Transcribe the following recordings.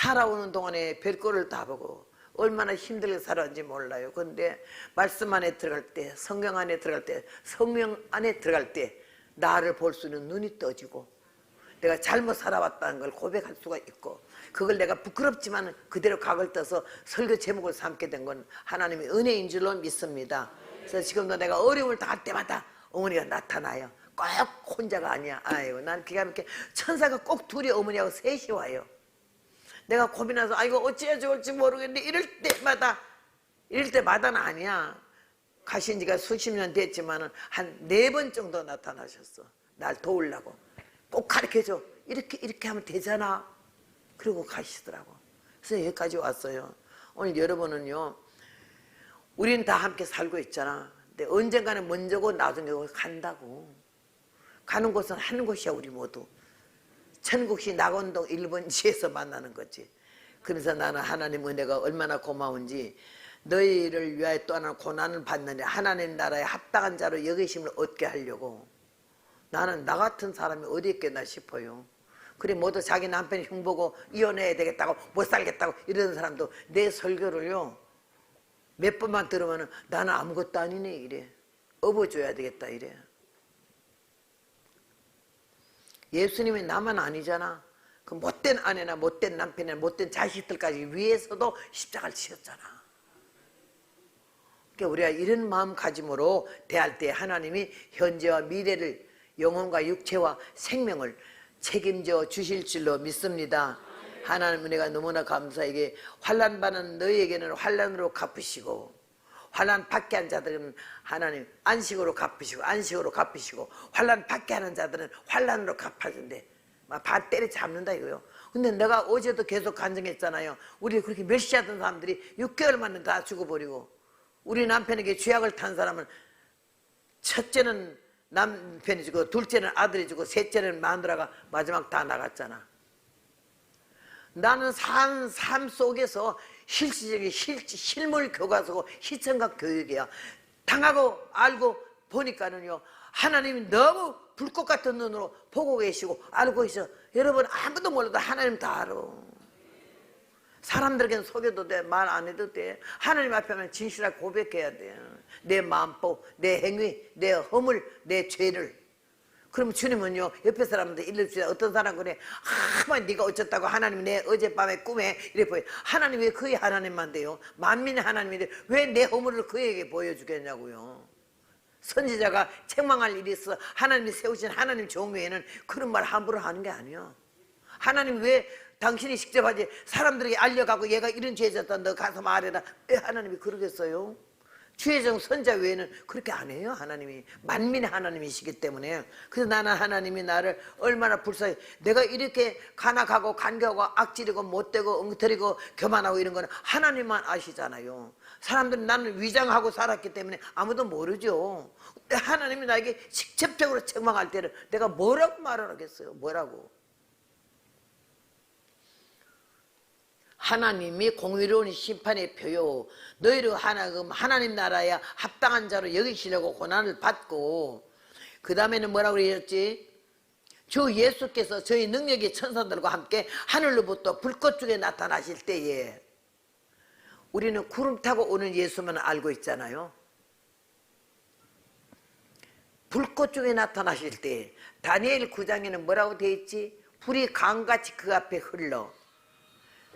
살아오는 동안에 별거를 다 보고 얼마나 힘들게 살았는지 몰라요. 그런데 말씀 안에 들어갈 때, 성경 안에 들어갈 때, 성령 안에 들어갈 때 나를 볼 수 있는 눈이 떠지고 내가 잘못 살아왔다는 걸 고백할 수가 있고, 그걸 내가 부끄럽지만 그대로 각을 떠서 설교 제목을 삼게 된 건 하나님의 은혜인 줄로 믿습니다. 그래서 지금도 내가 어려움을 당할 때마다 어머니가 나타나요. 꼭 혼자가 아니야. 아이고, 난 기가 막히게 천사가 꼭 둘이 어머니하고 셋이 와요. 내가 고민해서 아이고 어찌해야 좋을지 모르겠는데 이럴 때마다는 아니야. 가신 지가 수십 년 됐지만 한 4번 정도 나타나셨어. 날 도우려고. 꼭 가르쳐줘. 이렇게 하면 되잖아. 그러고 가시더라고. 그래서 여기까지 왔어요. 오늘 여러분은요, 우리는 다 함께 살고 있잖아. 근데 언젠가는 먼저고 나중에 간다고. 가는 곳은 한 곳이야. 우리 모두 천국시 낙원동 1번지에서 만나는 거지. 그래서 나는 하나님 은혜가 얼마나 고마운지, 너희를 위하여 또 하나 고난을 받느냐 하나님 나라에 합당한 자로 여기심을 얻게 하려고. 나는 나 같은 사람이 어디 있겠나 싶어요. 그래 모두 자기 남편이 흉보고 이혼해야 되겠다고 못 살겠다고 이러는 사람도 내 설교를요 몇 번만 들으면 나는 아무것도 아니네 이래. 업어줘야 되겠다 이래. 예수님이 나만 아니잖아. 그 못된 아내나 못된 남편이나 못된 자식들까지 위해서도 십자가를 지었잖아. 그러니까 우리가 이런 마음가짐으로 대할 때 하나님이 현재와 미래를, 영혼과 육체와 생명을 책임져 주실 줄로 믿습니다. 하나님 은혜가 너무나 감사하게 환난 받는 너희에게는 환난으로 갚으시고, 환난 받게 한 자들은 하나님 안식으로 갚으시고, 안식으로 갚으시고, 환난 받게 하는 자들은 환난으로 갚아준대. 막 반 때려 잡는다 이거요. 근데 내가 어제도 계속 간증했잖아요. 우리 그렇게 멸시하던 사람들이 6개월 만에 다 죽어버리고, 우리 남편에게 죄악을 탄 사람은 첫째는 남편이 주고, 둘째는 아들이 주고, 셋째는 마누라가 마지막 다 나갔잖아. 나는 삶 속에서 실질적인 실물 교과서고 시청각 교육이야. 당하고 알고 보니까는요, 하나님이 너무 불꽃 같은 눈으로 보고 계시고 알고 계셔. 여러분 아무도 몰라도 하나님 다 알아. 사람들에게는 속여도 돼, 말 안 해도 돼. 하나님 앞에는 진실하게 고백해야 돼. 내 마음법, 내 행위, 내 허물, 내 죄를. 그럼 주님은요 옆에 사람한테 일러주세요. 어떤 사람 그래, 아마 네가 어쩌다고 하나님이 내 어젯밤에 꿈에 이래 보여. 하나님 왜 그의 하나님만 돼요? 만민의 하나님인데 왜 내 허물을 그에게 보여주겠냐고요. 선지자가 책망할 일이 있어 하나님이 세우신 하나님 종교에는 그런 말 함부로 하는 게 아니야. 하나님 왜 당신이 직접 하지, 사람들에게 알려가고 얘가 이런 죄 졌다 너 가서 말해라, 왜 하나님이 그러겠어요? 주의정 선자 외에는 그렇게 안 해요. 하나님이 만민의 하나님이시기 때문에. 그래서 나는 하나님이 나를 얼마나 불쌍해. 내가 이렇게 간악하고 간교하고 악질이고 못되고 엉터리고 교만하고 이런 거는 하나님만 아시잖아요. 사람들은 나는 위장하고 살았기 때문에 아무도 모르죠. 근데 하나님이 나에게 직접적으로 책망할 때는 내가 뭐라고 말을 하겠어요. 뭐라고. 하나님이 공의로운 심판의 표요, 너희를 하나님 나라에 합당한 자로 여기시려고 고난을 받고, 그 다음에는 뭐라고 그랬지? 주 예수께서 저희 능력의 천사들과 함께 하늘로부터 불꽃 중에 나타나실 때에, 우리는 구름 타고 오는 예수만 알고 있잖아요. 불꽃 중에 나타나실 때 다니엘 9장에는 뭐라고 되어 있지? 불이 강같이 그 앞에 흘러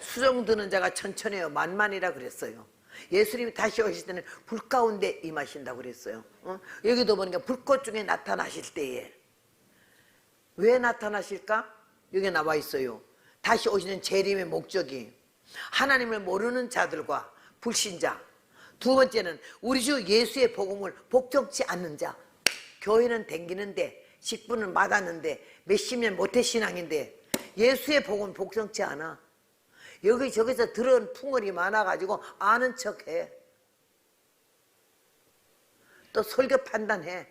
수종 드는 자가 천천해요 만만이라 그랬어요. 예수님이 다시 오실 때는 불 가운데 임하신다고 그랬어요. 여기도 보니까 불꽃 중에 나타나실 때에 왜 나타나실까? 여기 나와 있어요. 다시 오시는 재림의 목적이 하나님을 모르는 자들과 불신자, 두 번째는 우리 주 예수의 복음을 복종치 않는 자. 교회는 댕기는데, 직분은 받았는데, 몇십 년 모태 신앙인데 예수의 복음을 복종치 않아. 여기저기서 들은 풍월이 많아가지고 아는 척해. 또 설교 판단해.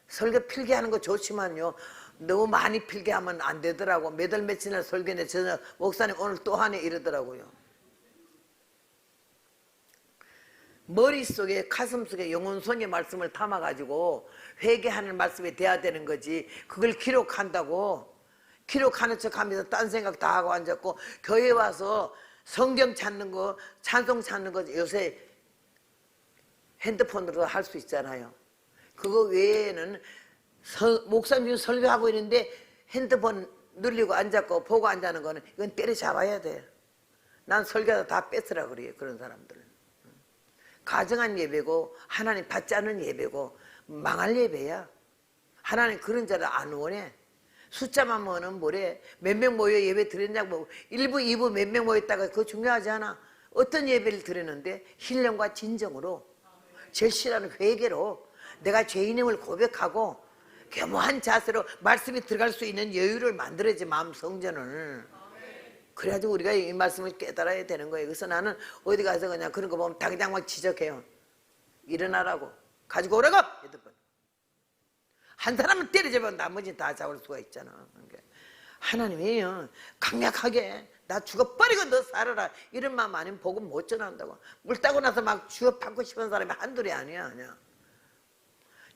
설교 필기하는 거 좋지만요, 너무 많이 필기하면 안 되더라고. 몇 월 며칠날 설교네, 저 목사님 오늘 또 하네 이러더라고요. 머릿속에 가슴속에 영혼성의 말씀을 담아가지고 회개하는 말씀이 돼야 되는 거지, 그걸 기록한다고 기록하는 척 하면서 딴 생각 다 하고 앉았고, 교회 와서 성경 찾는 거, 찬송 찾는 거 요새 핸드폰으로 할 수 있잖아요. 그거 외에는 목사님 설교하고 있는데 핸드폰 눌리고 앉았고 보고 앉는 거는 이건 때려잡아야 돼. 난 설교하다 다 뺏으라 그래요. 그런 사람들. 가정한 예배고 하나님 받지 않는 예배고 망할 예배야. 하나님 그런 자를 안 원해. 숫자만 모으는 뭐래. 몇 명 모여 예배 드렸냐고. 1부 2부 몇 명 모였다가 그거 중요하지 않아. 어떤 예배를 드렸는데 신령과 진정으로 절실한 회개로 내가 죄인임을 고백하고 겸허한 자세로 말씀이 들어갈 수 있는 여유를 만들어야지. 마음 성전을. 그래가지고 우리가 이 말씀을 깨달아야 되는 거예요. 그래서 나는 어디 가서 그냥 그런 거 보면 당장 막 지적해요. 일어나라고. 가지고 오라고. 핸드폰. 한 사람은 때려잡으면 나머지는 다 잡을 수가 있잖아. 그러니까 하나님이요 강력하게 나 죽어버리고 너 살아라 이런 마음 아니면 복음 못 전한다고. 물 따고 나서 막 주업받고 싶은 사람이 한둘이 아니야.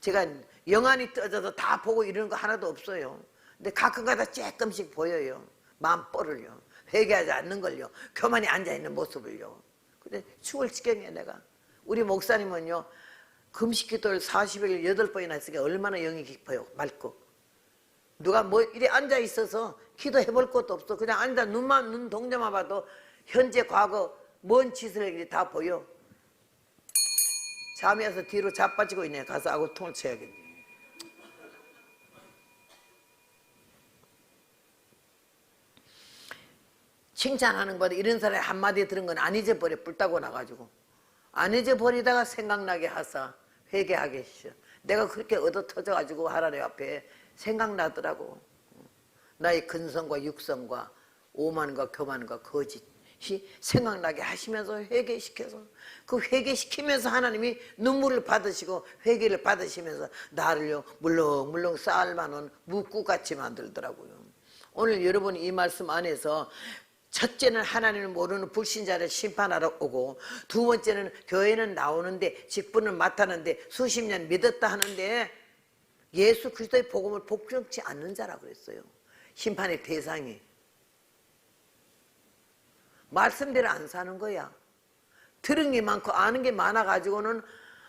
제가 영안이 떠져서 다 보고 이러는 거 하나도 없어요. 근데 가끔가다 조금씩 보여요. 마음 뻘을요. 회개하지 않는 걸요. 교만히 앉아있는 모습을요. 근데 죽을 지경이야 내가. 우리 목사님은요 금식기도를 40일 8번이나 했으니까 얼마나 영이 깊어요. 맑고. 누가 뭐 이래 앉아있어서 기도해볼 것도 없어. 그냥 앉아 눈 동자만 봐도 현재 과거 먼 짓을 다 보여. 잠이 와서 뒤로 자빠지고 있네. 가서 아구통을 쳐야겠네. 칭찬하는 것보다 이런 사람이 한마디 들은 건 안 잊어버려. 뿔따고 나가지고 안 잊어버리다가 생각나게 하사 회개하게 하시오. 내가 그렇게 얻어 터져가지고 하나님 앞에 생각나더라고. 나의 근성과 육성과 오만과 교만과 거짓이 생각나게 하시면서 회개시켜서 그 회개시키면서 하나님이 눈물을 받으시고 회개를 받으시면서 나를요 물렁물렁 쌓을만한 묵국같이 만들더라고요. 오늘 여러분이 이 말씀 안에서 첫째는 하나님을 모르는 불신자를 심판하러 오고, 두 번째는 교회는 나오는데 직분을 맡았는데 수십 년 믿었다 하는데 예수 그리스도의 복음을 복종치 않는 자라고 그랬어요. 심판의 대상이. 말씀대로 안 사는 거야. 들은 게 많고 아는 게 많아가지고는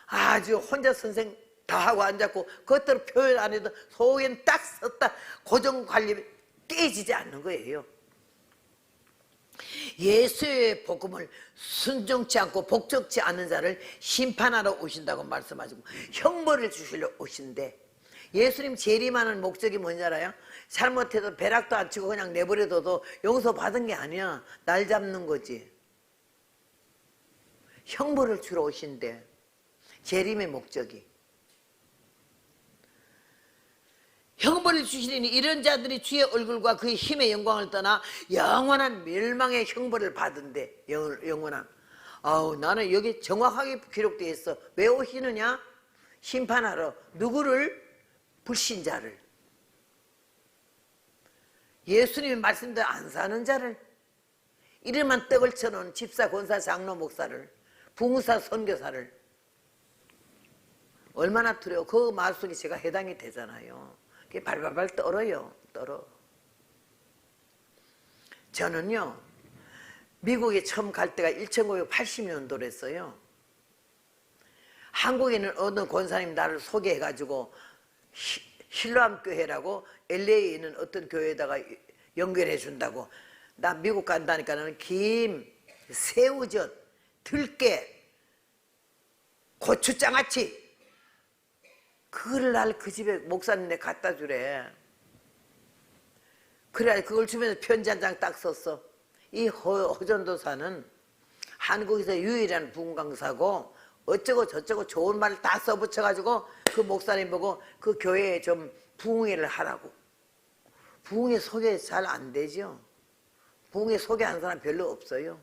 아주 혼자 선생 다 하고 앉았고 그것대로 표현 안 해도 속엔 딱 썼다 고정관리 깨지지 않는 거예요. 예수의 복음을 순종치 않고 복종치 않는 자를 심판하러 오신다고 말씀하시고 형벌을 주시려 오신대. 예수님 재림하는 목적이 뭔지 알아요? 잘못해도 배락도 안 치고 그냥 내버려둬도 용서받은 게 아니야. 날 잡는 거지. 형벌을 주러 오신대. 재림의 목적이. 형벌을 주시니 이런 자들이 주의 얼굴과 그의 힘의 영광을 떠나 영원한 멸망의 형벌을 받은대. 영원한. 아우 나는 여기 정확하게 기록되어 있어. 왜 오시느냐? 심판하러. 누구를? 불신자를. 예수님의 말씀대로 안 사는 자를. 이름만 떡을 쳐놓은 집사, 권사, 장로, 목사를, 부무사, 선교사를. 얼마나 두려워. 그 말 속에 제가 해당이 되잖아요. 그게 발발발 떨어요. 떨어. 저는요 미국에 처음 갈 때가 1980년도랬어요. 한국에 있는 어느 권사님 나를 소개해가지고 실로암 교회라고 LA에 있는 어떤 교회에다가 연결해 준다고. 나 미국 간다니까 나는 김, 새우젓, 들깨, 고추장아찌 그걸 날 그 집에 목사님네 갖다 주래. 그래 그걸 주면서 편지 한 장 딱 썼어. 이 허전도사는 한국에서 유일한 부흥강사고 어쩌고 저쩌고 좋은 말을 다 써붙여가지고 그 목사님 보고 그 교회에 좀 부흥회를 하라고. 부흥회 소개 잘 안 되죠. 부흥회 소개하는 사람 별로 없어요.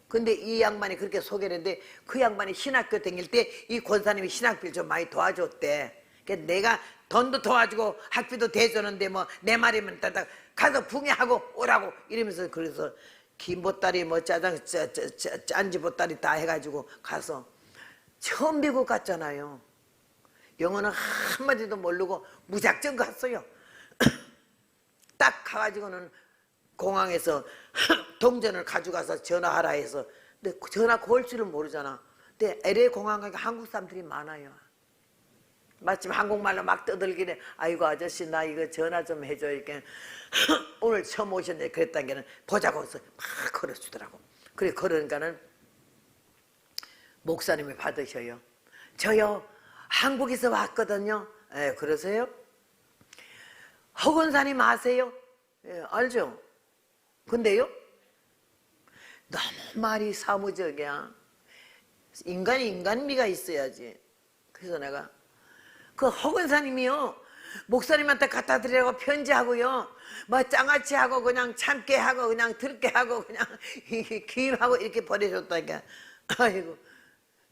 근데 이 양반이 그렇게 소개를 했는데 그 양반이 신학교 다닐 때 이 권사님이 신학비를 좀 많이 도와줬대. 그러니까 내가 돈도 도와주고 학비도 대줬는데 뭐 내 말이면 따다 가서 부흥회하고 오라고 이러면서 그래서 김보따리 뭐 짜장 짠지보따리 다 해가지고 가서 처음 미국 갔잖아요. 영어는 한마디도 모르고 무작정 갔어요. 딱 가가지고는 공항에서 동전을 가져가서 전화하라 해서, 근데 전화 걸 줄은 모르잖아. 근데 LA 공항 가니까 한국 사람들이 많아요. 마침 한국말로 막 떠들기는, 아이고 아저씨 나 이거 전화 좀 해줘 이렇게 오늘 처음 오셨네 그랬다는 게는 보자고 해서 막 걸어주더라고. 그래 걸으니까는 목사님이 받으셔요. 저요 한국에서 왔거든요. 예, 그러세요? 허건사님 아세요? 예, 알죠? 근데요? 너무 말이 사무적이야. 인간이 인간미가 있어야지. 그래서 내가 그 허건사님이요 목사님한테 갖다 드리라고 편지하고요 뭐 장아찌 하고 그냥 참깨 하고 그냥 들깨 하고 그냥 김하고 이렇게 보내줬다니까. 아이고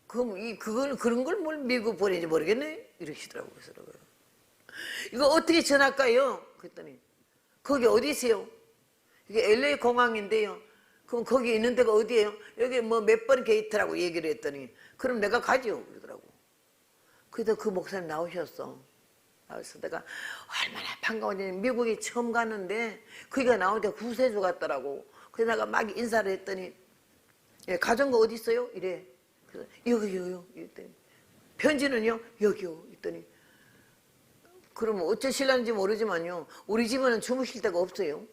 그럼 그걸 그런 걸 뭘 미국 보내지 모르겠네 이러시더라고요. 그래서 이거 어떻게 전할까요? 그랬더니 거기 어디세요? 이게 LA 공항인데요. 그럼 거기 있는 데가 어디예요? 여기 뭐 몇 번 게이트라고 얘기를 했더니 그럼 내가 가죠 그러더라고. 그래서 그 목사님 나오셨어. 그래서 내가 얼마나 반가웠냐면 미국에 처음 갔는데 그가 나오니까 구세주 같더라고. 그래서 내가 막 인사를 했더니 예, 가져온 거 어디 있어요? 이래. 그래서 여기요. 이랬더니 편지는요? 여기요. 이랬더니 그러면 어쩌실란지 모르지만요 우리 집에는 주무실 데가 없어요.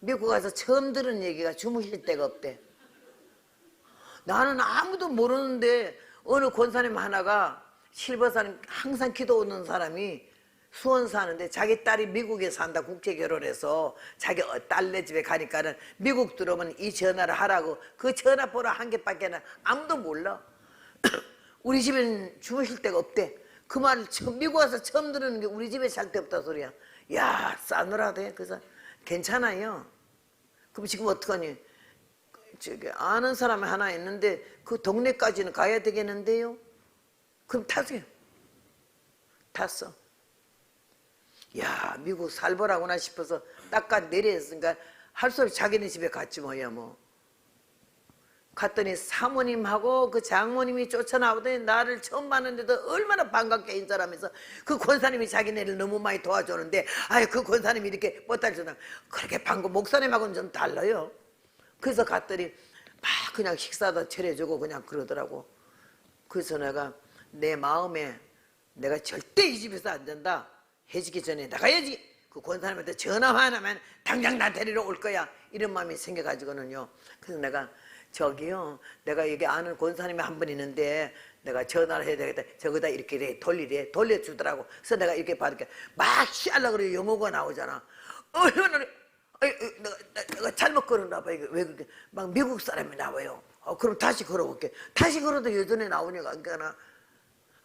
미국 가서 처음 들은 얘기가 주무실 데가 없대. 나는 아무도 모르는데 어느 권사님 하나가 실버산 항상 기도 오는 사람이 수원 사는데 자기 딸이 미국에 산다 국제 결혼해서 자기 딸네 집에 가니까는 미국 들어오면 이 전화를 하라고 그 전화번호 한 개밖에는 아무도 몰라. 우리 집엔 주무실 데가 없대. 그 말을 미국 와서 처음 들은 게 우리 집에 잘 데 없다 소리야. 야 싸늘하대. 그래서 괜찮아요. 그럼 지금 어떡하니? 저기 아는 사람이 하나 있는데 그 동네까지는 가야 되겠는데요. 그럼 타세요. 탔어. 야 미국 살벌하구나 싶어서 닦아 내렸으니까 할 수 없이 자기네 집에 갔지 뭐야 뭐. 갔더니 사모님하고 그 장모님이 쫓아나오더니 나를 처음 봤는데도 얼마나 반갑게 인사하면서 그 권사님이 자기네를 너무 많이 도와주는데 아유 그 권사님이 이렇게 못달주나 그렇게 반고 목사님하고는 좀 달라요. 그래서 갔더니 막 그냥 식사도 차려주고 그냥 그러더라고. 그래서 내가 내 마음에 내가 절대 이 집에서 안 된다. 해지기 전에 나가야지. 그 권사님한테 전화만 하면 당장 나 데리러 올 거야. 이런 마음이 생겨가지고는요. 그래서 내가 저기요 내가 여기 아는 권사님이 한 분 있는데 내가 전화를 해야 되겠다. 저기다 이렇게 돌리래. 돌려주더라고. 그래서 내가 이렇게 받으니까 막 시하려고 그래. 영어가 나오잖아. 내가 잘못 걸었나 봐. 이거 왜 그렇게 막 미국 사람이 나와요. 그럼 다시 걸어볼게. 다시 걸어도 여전히 나오니까 그러니까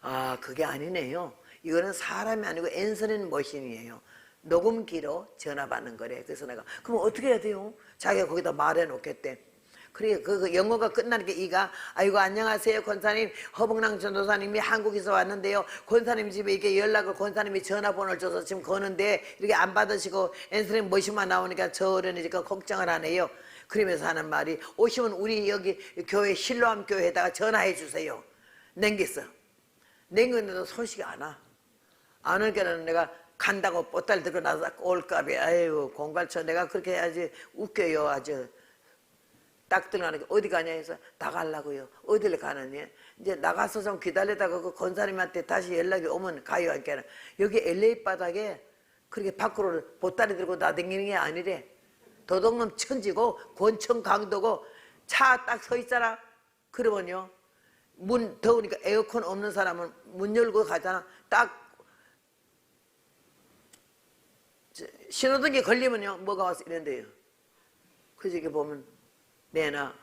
아 그게 아니네요. 이거는 사람이 아니고 앤서는 머신이에요. 녹음기로 전화 받는 거래. 그래서 내가 그럼 어떻게 해야 돼요? 자기가 거기다 말해 놓겠대. 그래 그 영어가 끝나니까 이가 아이고 안녕하세요 권사님 허봉랑 전도사님이 한국에서 왔는데요 권사님 집에 이렇게 연락을 권사님이 전화번호를 줘서 지금 거는데 이렇게 안 받으시고 앤서는 머신만 나오니까 저 어른이니까 걱정을 하네요. 그러면서 하는 말이 오시면 우리 여기 교회 실로암 교회에다가 전화해 주세요. 냉겼어. 냉겼는데도 소식이 안 와. 안 오니까 내가 간다고 보따리 들고 나서 올까봐 아유 공갈쳐 내가 그렇게 해야지 웃겨요. 아주 딱 들어가니까 어디 가냐 해서 나가려고요. 어디를 가느냐 이제 나가서 좀 기다리다가 그 권사님한테 다시 연락이 오면 가요. 하니까 여기 LA 바닥에 그렇게 밖으로 보따리 들고 나다니는 게 아니래. 도둑놈 천지고 권총 강도고 차 딱 서 있잖아. 그러면요 문 더우니까 에어컨 없는 사람은 문 열고 가잖아. 딱 신호등이 걸리면요 뭐가 와서 이런데요. 그래서 이렇게 보면 내놔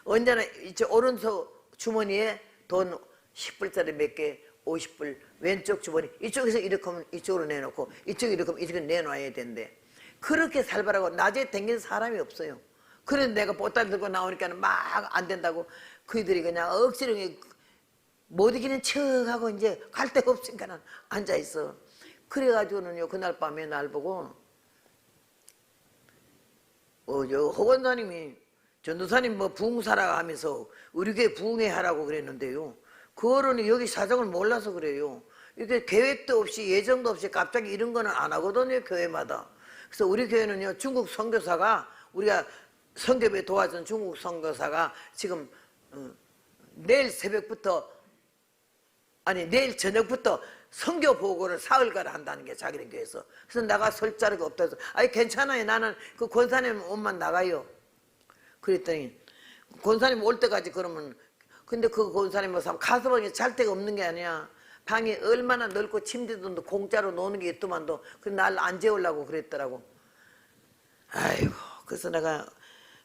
언제나 이쪽 오른쪽 주머니에 돈 10불짜리 몇 개 50불 왼쪽 주머니 이쪽에서 이렇게 하면 이쪽으로 내놓고 이쪽에 이렇게 하면 이쪽에 내놔야 된대. 그렇게 살벌하고 낮에 댕기는 사람이 없어요. 그래서 내가 보따리 들고 나오니까 막 안 된다고 그들이 그냥 억지로 못 이기는 척하고 이제 갈 데가 없으니까 앉아있어. 그래가지고는요 그날 밤에 날 보고 허건사님이 전도사님 뭐 부흥사라 하면서 우리 교회 부흥회 하라고 그랬는데요. 그 어른이 여기 사정을 몰라서 그래요. 이게 계획도 없이 예정도 없이 갑자기 이런 거는 안 하거든요, 교회마다. 그래서 우리 교회는요, 중국 선교사가, 우리가 선교에 도와준 중국 선교사가 지금 내일 새벽부터, 아니 내일 저녁부터 선교 보고를 사흘가를 한다는 게 자기네 교회에서. 그래서 나가 설 자리가 없다 해서, 아니 괜찮아요, 나는 그 권사님 옷만 나가요. 그랬더니 권사님 올 때까지 그러면, 근데 그 권사님 뭐 가서방에 잘 데가 없는 게 아니야. 방이 얼마나 넓고 침대도 공짜로 노는 게 있더만도 그 날 안 재우려고 그랬더라고. 아이고, 그래서 내가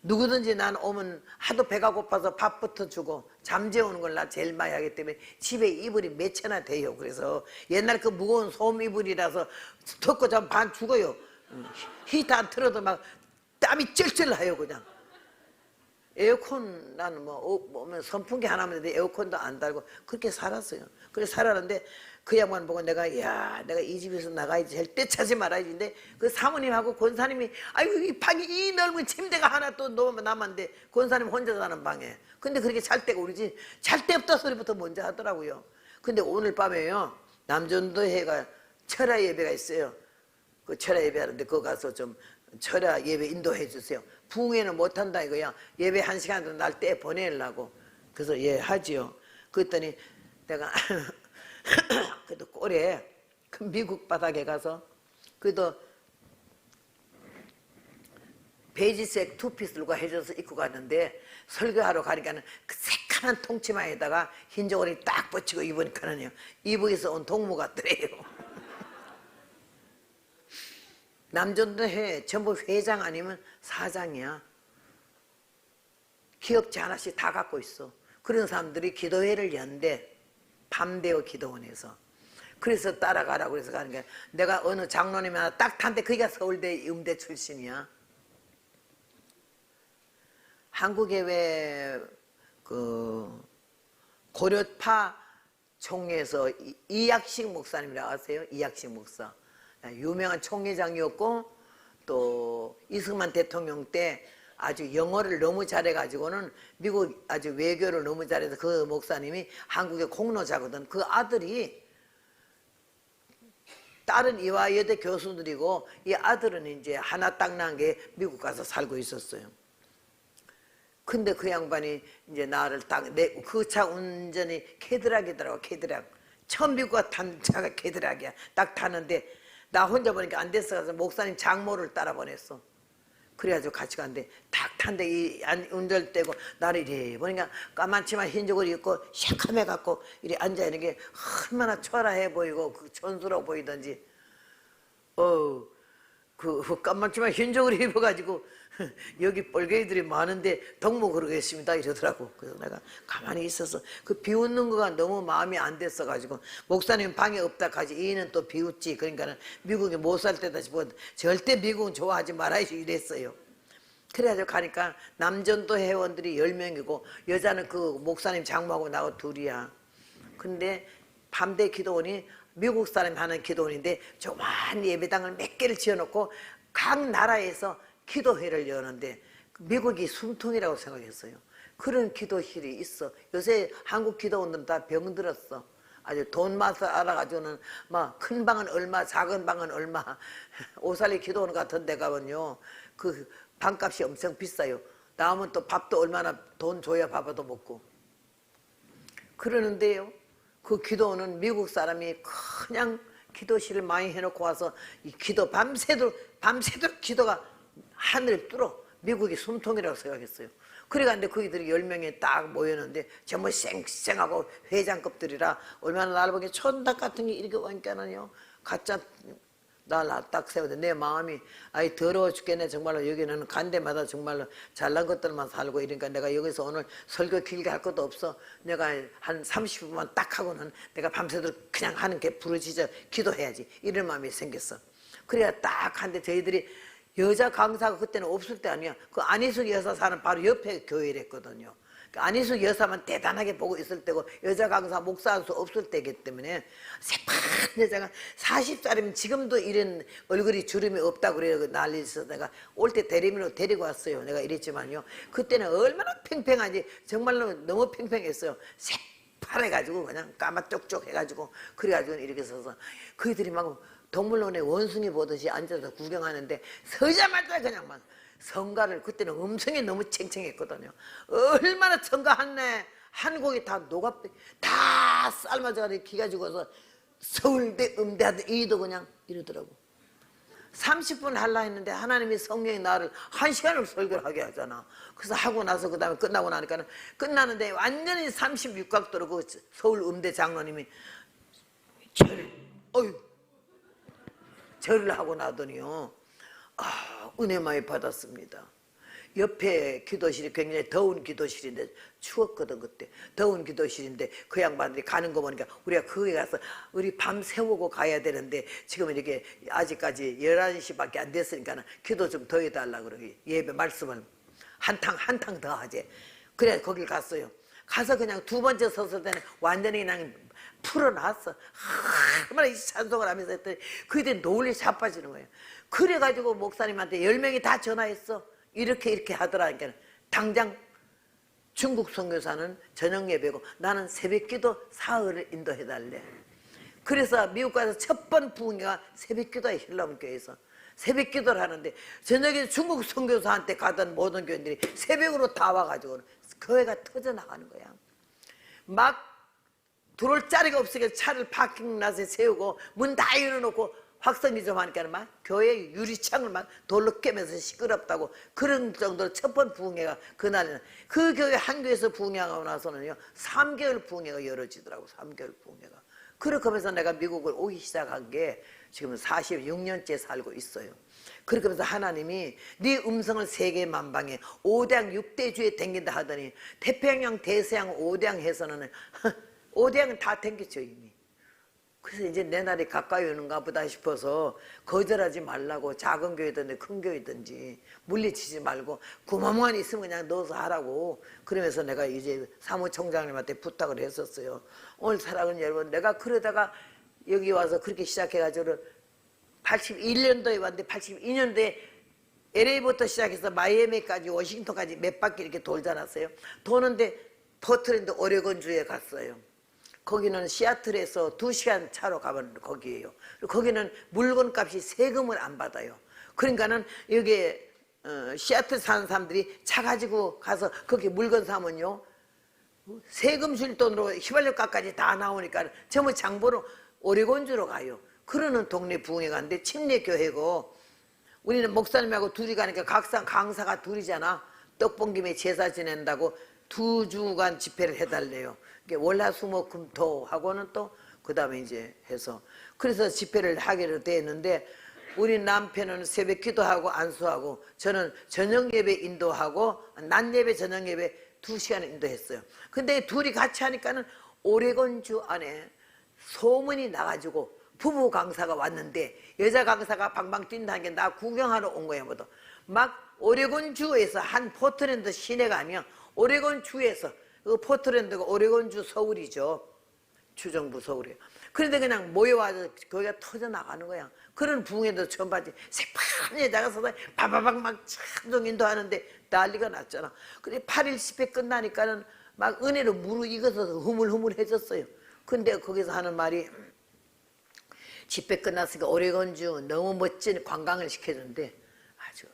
누구든지 난 오면 하도 배가 고파서 밥부터 주고 잠 재우는 걸 나 제일 많이 하기 때문에 집에 이불이 몇 채나 돼요. 그래서 옛날 그 무거운 솜 이불이라서 덮고 자면 반 죽어요. 히터 안 틀어도 막 땀이 쩔쩔 나요, 그냥. 에어컨, 나는 뭐 선풍기 하나만 해도 에어컨도 안 달고 그렇게 살았어요. 그래서 살았는데 그 양반 보고 내가, 야, 내가 이 집에서 나가야지, 절대 차지 말아야지. 근데 그 사모님하고 권사님이, 아이고, 이 방이 이 넓은 침대가 하나 또 남았는데 권사님 혼자 사는 방에. 근데 그렇게 잘 때가 우리 집 잘 데 없다 소리부터 먼저 하더라고요. 근데 오늘 밤에요, 남전도회가 철야 예배가 있어요. 그 철야 예배 하는데 그거 가서 좀 철야 예배 인도해 주세요. 부흥회는 못한다 이거야. 예배 1시간 날 때 보내려고. 그래서 예, 하지요. 그랬더니 내가 그래도 꼴에 그 미국 바닥에 가서 그래도 베이지색 투피스를 해줘서 입고 갔는데 설교하러 가니까는 그 새카만 통치마에다가 흰 저고리 딱 붙이고 입으니까는요, 이북에서 온 동무 같더래요. 남전도회 전부 회장 아니면 사장이야. 기업체 하나씩 다 갖고 있어. 그런 사람들이 기도회를 연대, 밤대어 기도원에서. 그래서 따라가라고 그래서 가는 거야. 내가 어느 장로님 하나 딱 탄데 그게 서울대 음대 출신이야. 한국에 왜 그 고려파 총회에서 이학식 목사님이라고 아세요? 이학식 목사. 유명한 총회장이었고 또 이승만 대통령 때 아주 영어를 너무 잘해가지고는 미국 아주 외교를 너무 잘해서 그 목사님이 한국의 공로자거든. 그 아들이, 딸은 이화여대 교수들이고 이 아들은 이제 하나 딱 난 게 미국 가서 살고 있었어요. 근데 그 양반이 이제 나를 딱, 그 차 운전이 캐드락이더라고, 캐드락. 처음 미국 탄 차가 캐드락이야. 딱 타는데 나 혼자 보니까 안 됐어. 그래서 목사님 장모를 따라 보냈어. 그래가지고 같이 갔는데 딱 탄데 이 운전대고 나를 이래 보니까 까만 치마 흰 저고리 입고 시커매 갖고 이래 앉아있는 게 얼마나 초라해 보이고 그 촌스러워 보이던지. 그 까만 치마 흰 저고리 입어가지고 여기 뻘개이들이 많은데 덕무 그러겠습니다 이러더라고. 그래서 내가 가만히 있어서 그 비웃는 거가 너무 마음이 안 됐어가지고, 목사님 방에 없다 가지 이는 또 비웃지. 그러니까는 미국에 못 살 때다 싶어 절대 미국은 좋아하지 말아야지 이랬어요. 그래가지고 가니까 남전도 회원들이 10명이고 여자는 그 목사님 장모하고 나하고 둘이야. 근데 밤대 기도원이 미국 사람이 하는 기도원인데 조그만 예배당을 몇 개를 지어놓고 각 나라에서 기도회를 여는데 미국이 숨통이라고 생각했어요. 그런 기도실이 있어. 요새 한국 기도원들은 다 병들었어. 아주 돈 맛을 알아가지고는 막 큰 방은 얼마, 작은 방은 얼마. 오살리 기도원 같은 데 가면요, 그 방값이 엄청 비싸요. 나오면 또 밥도 얼마나 돈 줘야 밥도 먹고. 그러는데요, 그 기도원은 미국 사람이 그냥 기도실을 많이 해놓고 와서 이 기도 밤새도록 기도가 하늘을 뚫어. 미국이 숨통이라고 생각했어요. 그래가는데 거기들이 10명이 딱 모였는데 전부 쌩쌩하고 회장급들이라 얼마나 나를 보기에 천닭 같은 게 이렇게 오니까는요, 가짜 날 딱 세우는데 내 마음이 아이 더러워 죽겠네. 정말로 여기는 간 데마다 정말로 잘난 것들만 살고 이러니까 내가 여기서 오늘 설교 길게 할 것도 없어. 내가 한 30분만 딱 하고는 내가 밤새도록 그냥 하는 게 부르짖어 기도해야지. 이런 마음이 생겼어. 그래야 딱 한데 저희들이 여자 강사가 그때는 없을 때 아니야. 그 안희숙 여사 사는 바로 옆에 교회를 했거든요. 그 안희숙 여사만 대단하게 보고 있을 때고 여자 강사 목사 한 수 없을 때기 때문에 새파란 여자가 40살이면 지금도 이런 얼굴이 주름이 없다고 그래요. 난리 있어서 내가 올 때 대리민으로 데리고 왔어요. 내가 이랬지만요, 그때는 얼마나 팽팽하지. 정말로 너무 팽팽했어요. 파래가지고 그냥 까마쪽쪽 해가지고 그래가지고 이렇게 서서 그이들이 막 동물원에 원숭이 보듯이 앉아서 구경하는데 서자마자 그냥 막 성가를 그때는 음성이 너무 챙챙했거든요. 얼마나 성가했네. 한 곡이 다 다 삶아져 기가 죽어서 서울대 음대하던 이도 그냥 이러더라고. 30분 하려 했는데 하나님이 성령이 나를 1시간을 설교를 하게 하잖아. 그래서 하고 나서 그 다음에 끝나고 나니까 끝나는데 완전히 36각도로 그 서울 음대 장로님이 절을 하고 나더니요. 은혜 많이 받았습니다. 옆에 기도실이 굉장히 더운 기도실인데 추웠거든 그때. 더운 기도실인데 그 양반들이 가는 거 보니까 우리가 거기 가서 우리 밤 새우고 가야 되는데 지금 이렇게 아직까지 11시밖에 안 됐으니까 기도 좀 더 해달라고 그러기. 예배 말씀을 한 탕 더 하지. 그래 거길 갔어요. 가서 그냥 두 번째 섰을 때는 완전히 그냥 풀어놨어. 얼마나 찬송을 하면서 했더니 그때 놀리 자빠지는 거예요. 그래가지고 목사님한테 10명이 다 전화했어. 이렇게 하더라. 그러니까 당장 중국 선교사는 저녁 예배고 나는 새벽기도 사흘을 인도해달래. 그래서 미국 가서 첫 번 부흥회가 새벽기도에 힐럼 교회에서 새벽기도를 하는데 저녁에 중국 선교사한테 가던 모든 교인들이 새벽으로 다 와가지고 교회가 터져나가는 거야. 막 들어올 자리가 없으니까 차를 파킹라스에 세우고 문 다 열어놓고 확성기 좀 하니까 막 교회 유리창을 막 돌로 깨면서 시끄럽다고 그런 정도로 첫 번 부흥회가 그날에는 그 교회 한 교회에서 부흥회하고 나서는요 3개월 부흥회가 열어지더라고. 3개월 부흥회가. 그렇게 하면서 내가 미국을 오기 시작한 게 지금 46년째 살고 있어요. 그렇게 하면서 하나님이 네 음성을 세계 만방에 5대양 6대주에 댕긴다 하더니 태평양 대서양 5대양 해서는 5대양은 다 댕겼죠 이미. 그래서 이제 내 날이 가까이 오는가 보다 싶어서 거절하지 말라고 작은 교회든지 큰 교회든지 물리치지 말고 구멍만 있으면 그냥 넣어서 하라고 그러면서 내가 이제 사무총장님한테 부탁을 했었어요. 오늘 사랑하는 여러분 내가 그러다가 여기 와서 그렇게 시작해가지고 81년도에 왔는데 82년도에 LA부터 시작해서 마이애미까지 워싱턴까지 몇 바퀴 이렇게 돌지 않았어요. 도는데 포트랜드 오레곤주에 갔어요. 거기는 시애틀에서 2시간 차로 가면 거기에요. 거기는 물건값이 세금을 안 받아요. 그러니까는 여기 시애틀 사는 사람들이 차 가지고 가서 거기 물건 사면요 세금 줄 돈으로 휘발유값까지 다 나오니까 전부 장보러 오레곤주로 가요. 그러는 동네 부흥회 가는데 침례교회고 우리는 목사님하고 둘이 가니까 각상 강사가 둘이잖아. 떡봉김에 제사 지낸다고 2주간 집회를 해달래요. 월화수목금토 하고는 또 그 다음에 이제 해서 그래서 집회를 하기로 됐는데 우리 남편은 새벽 기도하고 안수하고 저는 저녁 예배 인도하고 낮 예배 저녁 예배 2시간 인도했어요. 근데 둘이 같이 하니까는 오레곤주 안에 소문이 나가지고 부부 강사가 왔는데 여자 강사가 방방 뛴다는 게 나 구경하러 온 거예요. 모두 막 오레곤주에서 한 포트랜드 시내 가면 오레곤주에서 그 포트랜드가 오레곤주 서울이죠. 주정부 서울이에요. 그런데 그냥 모여와서 거기가 터져나가는 거야. 그런 부흥회도 처음 봤지. 새파란 여자가 서서 바바박 막 찬송 인도하는데 난리가 났잖아. 근데 8일 집회 끝나니까는 막 은혜로 무르익어서 흐물흐물해졌어요. 근데 거기서 하는 말이 집회 끝났으니까 오레곤주 너무 멋진 관광을 시켜준대. 아주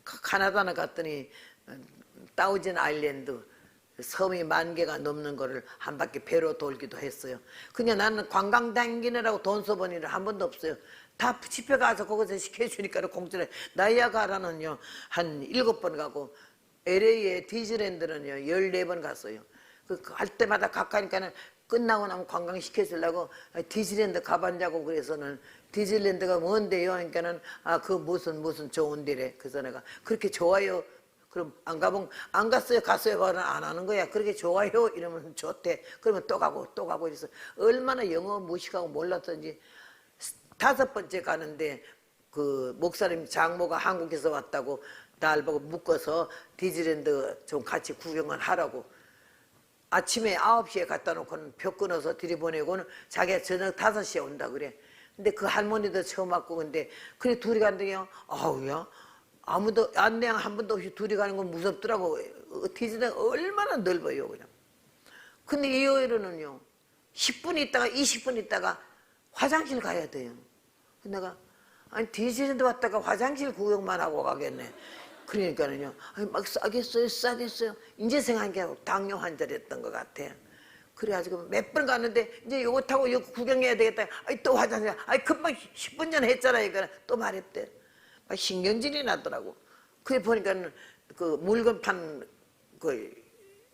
카나다나 갔더니 다우젠 아일랜드 섬이 10,000개가 넘는 거를 한 바퀴 배로 돌기도 했어요. 그냥 나는 관광 다니느라고 돈 써본 일은 한 번도 없어요. 다 집회 가서 거기서 시켜주니까 공짜로. 나이아가라는요 한 7번 가고 LA에 디즈랜드는요 14번 갔어요. 갈 때마다 가까이니까는 끝나고 나면 관광 시켜주려고 디즈랜드 가봤냐고 그래서는 디즈랜드가 뭔데요? 그러니까는 그 무슨 좋은 데래. 그래서 내가 그렇게 좋아요. 그럼 안 가본 안 갔어요 갔어요 말은 안 하는 거야. 그렇게 좋아요 이러면 좋대. 그러면 또 가고 이래서 얼마나 영어 무식하고 몰랐던지 5번째 가는데 그 목사님 장모가 한국에서 왔다고 날 보고 묶어서 디즈랜드 좀 같이 구경을 하라고 아침에 9시에 갖다 놓고는 표 끊어서 들이보내고는 자기가 저녁 5시에 온다 그래. 근데 그 할머니도 처음 왔고 근데 그래 둘이 간대요. 아우야 아무도 안내 한 번도 없이 둘이 가는 건 무섭더라고. 디즈니가 얼마나 넓어요 그냥. 근데 이 여인은요 10분 있다가 20분 있다가 화장실 가야 돼요. 내가 아니 디즈니랜드 왔다가 화장실 구경만 하고 가겠네. 그러니까는요 아니 막 싸겠어요. 이제 생각한 게 당뇨 환자랬던 것 같아. 그래가지고 몇 번 갔는데 이제 요거 타고 이거 구경해야 되겠다. 아니 또 화장실. 아니 금방 10분 전에 했잖아. 그러니까 또 말했대. 막 신경질이 나더라고. 그래 보니까는 그 물건 판 그